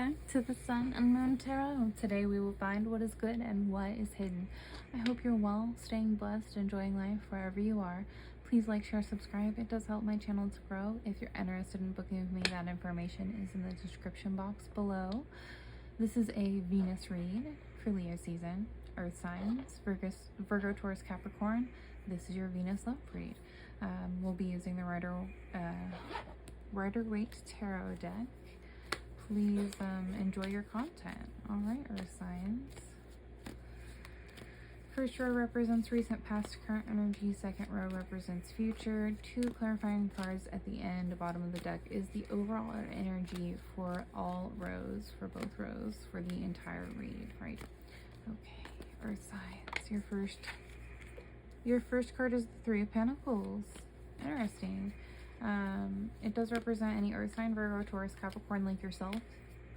back to the Sun and Moon Tarot. Today we will find what is good and what is hidden. I hope you're well, staying blessed, enjoying life wherever you are. Please like, share, subscribe. It does help my channel to grow. If you're interested in booking with me, that information is in the description box below. This is a Venus read for Leo season, Earth signs, Virgo, Taurus, Capricorn. This is your Venus love read. We'll be using the Rider-Waite Tarot deck. Please enjoy your content. All right, Earth signs. First row represents recent, past, current energy. Second row represents future. Two clarifying cards at the end, bottom of the deck, is the overall energy for all rows, for both rows, for the entire read, right? Okay, Earth signs. Your first card is the Three of Pentacles. Interesting. It does represent any Earth sign, Virgo, Taurus, Capricorn, like yourself.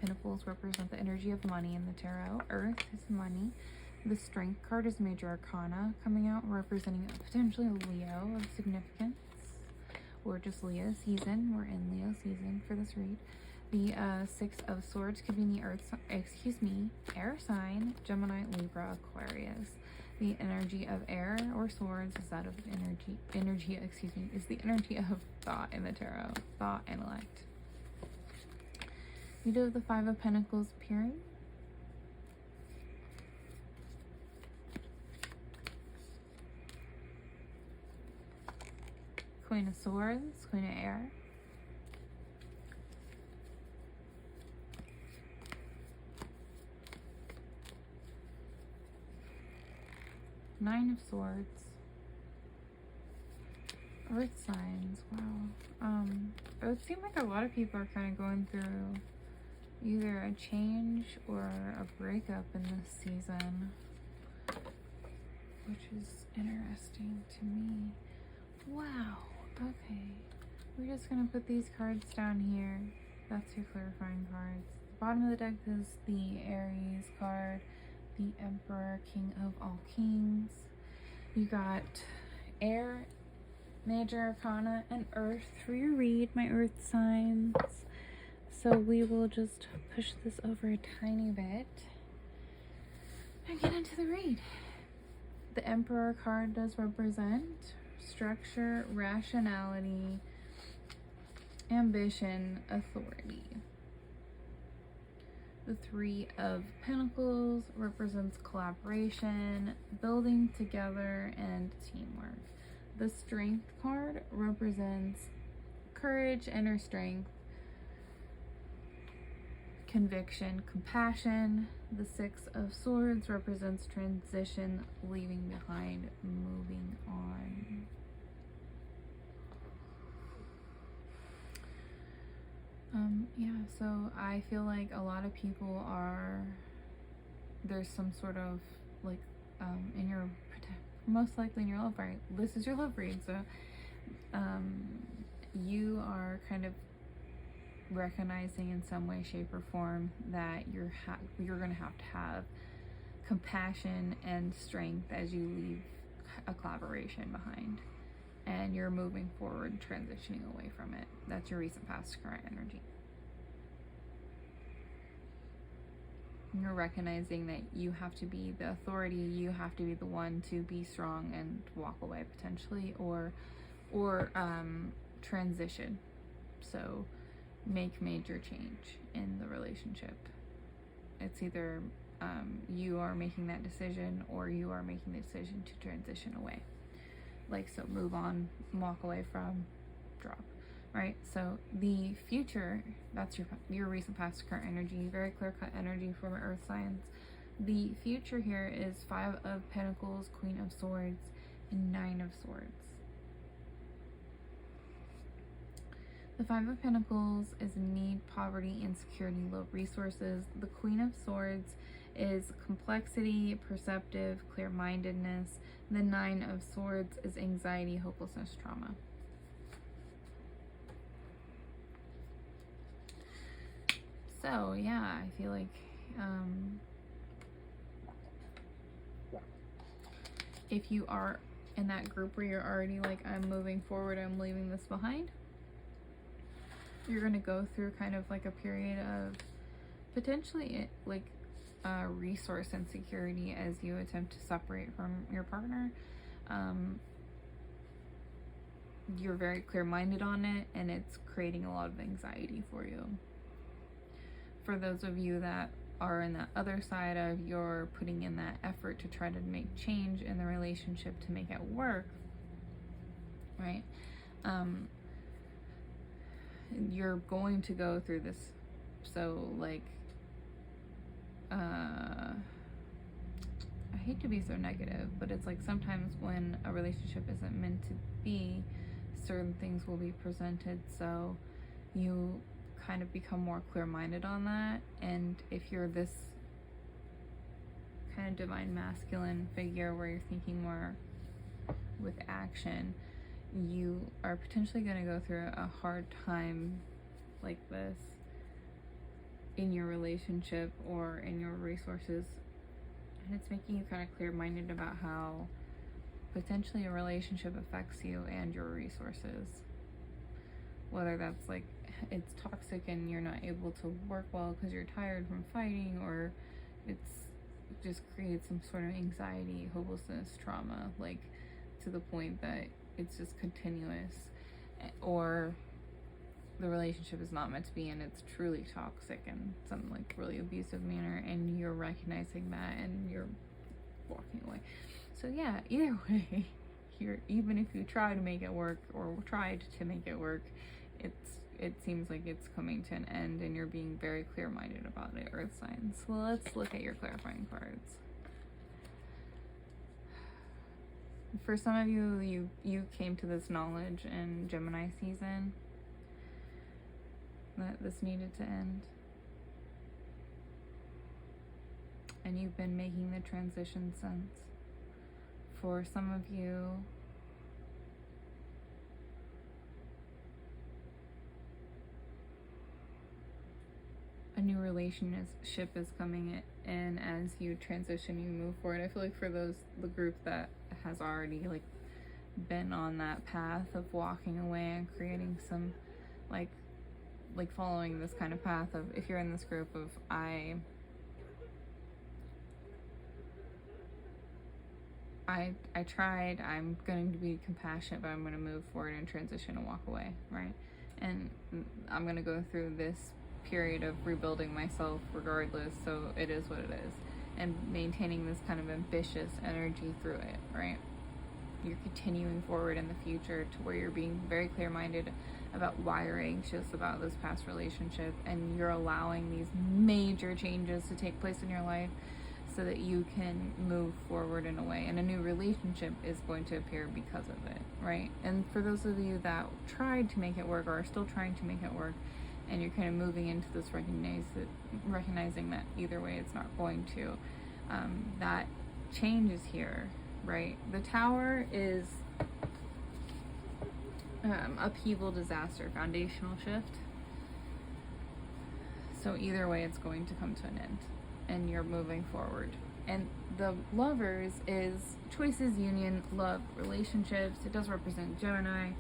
Pentacles represent the energy of money in the tarot. Earth is money. The Strength card is Major Arcana coming out, representing potentially a Leo of significance, or just Leo season. We're in Leo season for this read. The Six of Swords could be in the air sign, Gemini, Libra, Aquarius. The energy of air or swords is that of is the energy of thought in the tarot. Thought, intellect. We do have the Five of Pentacles appearing. Queen of Swords, Queen of Air. Nine of Swords. Earth signs, wow. It would seem like a lot of people are kind of going through either a change or a breakup in this season, which is interesting to me. Wow, okay. We're just gonna put these cards down here. That's your clarifying cards. The bottom of the deck is the Aries card, the Emperor, King of all kings. You got air, Major Arcana, and earth for your read, my earth signs. So we will just push this over a tiny bit and get into the read. The Emperor card does represent structure, rationality, ambition, authority. The Three of Pentacles represents collaboration, building together, and teamwork. The Strength card represents courage, inner strength, conviction, compassion. The Six of Swords represents transition, leaving behind, moving on. Yeah, so I feel like a lot of people there's some sort of like, most likely in your love read. This is your love read, so you are kind of recognizing in some way, shape, or form that you're going to have compassion and strength as you leave a collaboration behind, and you're moving forward, transitioning away from it. That's your recent, past, current energy. You're recognizing that you have to be the authority, you have to be the one to be strong and walk away potentially, or transition. So make major change in the relationship. It's either you are making that decision, or you are making the decision to transition away. Like, so move on, walk away from, drop, right? So the future, that's your recent, past, current energy, very clear-cut energy from earth signs. The future here is Five of Pentacles, Queen of Swords, and Nine of Swords. The Five of Pentacles is need, poverty, insecurity, low resources. The Queen of Swords is complexity, perceptive, clear-mindedness. The Nine of Swords is anxiety, hopelessness, trauma. So yeah, I feel like if you are in that group where you're already like, I'm moving forward, I'm leaving this behind, you're going to go through kind of like a period of potentially like resource insecurity as you attempt to separate from your partner. You're very clear-minded on it, and it's creating a lot of anxiety for you. For those of you that are in that other side of you're putting in that effort to try to make change in the relationship to make it work, right? You're going to go through this. So like, I hate to be so negative, but it's like sometimes when a relationship isn't meant to be, certain things will be presented, so you kind of become more clear-minded on that. And if you're this kind of divine masculine figure where you're thinking more with action, you are potentially going to go through a hard time like this in your relationship or in your resources, and it's making you kind of clear-minded about how potentially a relationship affects you and your resources, whether that's like it's toxic and you're not able to work well because you're tired from fighting, or it's just creates some sort of anxiety, hopelessness, trauma, like to the point that it's just continuous, or the relationship is not meant to be and it's truly toxic in some like really abusive manner, and you're recognizing that and you're walking away. So yeah, either way, even if you try to make it work or tried to make it work, it seems like it's coming to an end, and you're being very clear-minded about it, Earth signs. Well, let's look at your clarifying cards. For some of you, you came to this knowledge in Gemini season that this needed to end, and you've been making the transition since. For some of you, a new relationship is coming in as you transition, you move forward. I feel like for the group that has already like been on that path of walking away and creating some like following this kind of path of, if you're in this group of I tried, I'm going to be compassionate, but I'm going to move forward and transition and walk away, right? And I'm going to go through this period of rebuilding myself regardless, so it is what it is, and maintaining this kind of ambitious energy through it, right? You're continuing forward in the future to where you're being very clear-minded about why you're anxious about this past relationship, and you're allowing these major changes to take place in your life so that you can move forward in a way, and a new relationship is going to appear because of it, right? And for those of you that tried to make it work or are still trying to make it work, and you're kind of moving into this recognizing that either way it's not going to, that change is here, right? The Tower is upheaval, disaster, foundational shift. So either way it's going to come to an end, and you're moving forward. And the Lovers is choices, union, love, relationships. It does represent Gemini.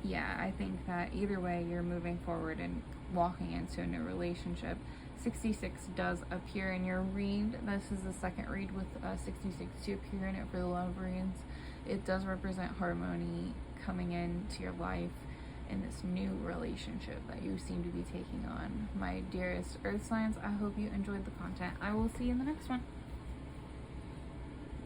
Yeah, I think that either way you're moving forward and walking into a new relationship. 66 does appear in your read. This is the second read with 66 to appear in it for the love reads. It does represent harmony coming into your life in this new relationship that you seem to be taking on. My dearest Earth signs, I hope you enjoyed the content. I will see you in the next one.